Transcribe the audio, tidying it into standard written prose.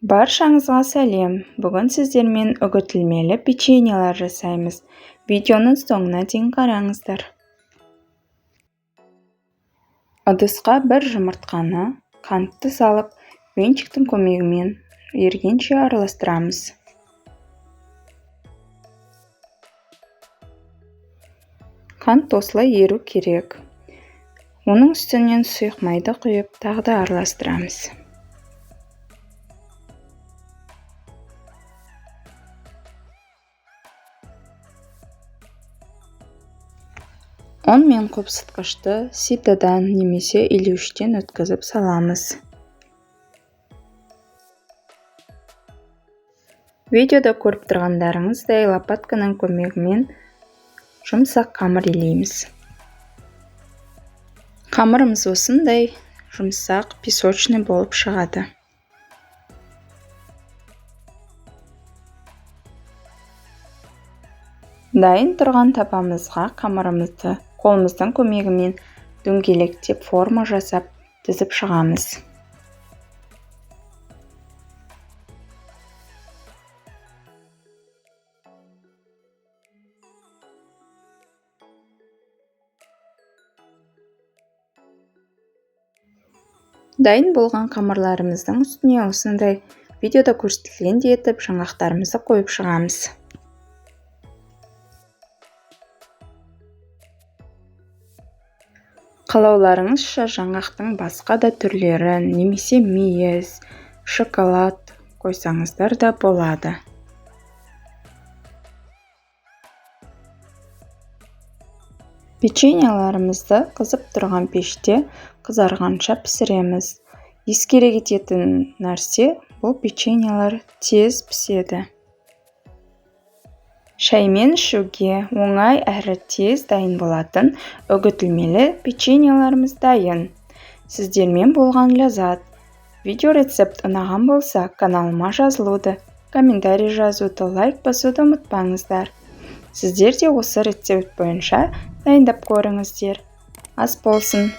Баршаңызға сәлем. Бүгін сіздермен үгітілмелі печеньелер жасаймыз. Видеоның соңына дейін қараңыздар. Ыдысқа бір жұмыртқаны қантты салып, венчиктің көмегімен ергенше араластырамыз. Қант осылай еру керек. Оның үстінен сұйық майды құйып, тағы да араластырамыз. Он мен қопсытқышты ситадан немесе илеуіштен өткізіп саламыз. Видеода көріп тұрғандарыңыздай лопатканың көмегімен жұмсақ қамыр илейміз. Қамырымыз осындай жұмсақ, песочный болып шығады. Дайын тұрған табамызға қамырымызды қолымыздың көмегімен дөңгелектеп форма жасап тізіп шығамыз. Дайын болған қамырларымыздың үстіне осындай видеода көрсетілгендей етіп жаңғақтарымызды қойып шығамыз. Қалауларыңызша жаңғақтың басқа да түрлерін, немесе мейіз, шоколад қойсаңыздар да болады. Печеньелерімізді қызып тұрған пеште қызарғанша пісіреміз. Ескере кететін нәрсе, бұл печеньелер тез піседі. Шаймен ішуге оңай әрі тез дайын болатын үгітілмелі печеньелеріміз дайын. Сіздермен болған ләззат. Видео рецепт ұнаған болса, каналыма жазылуды, комментарий жазуды, лайк басуды ұмытпаңыздар. Сіздер де осы рецепт бойынша дайындап көріңіздер. Ас болсын!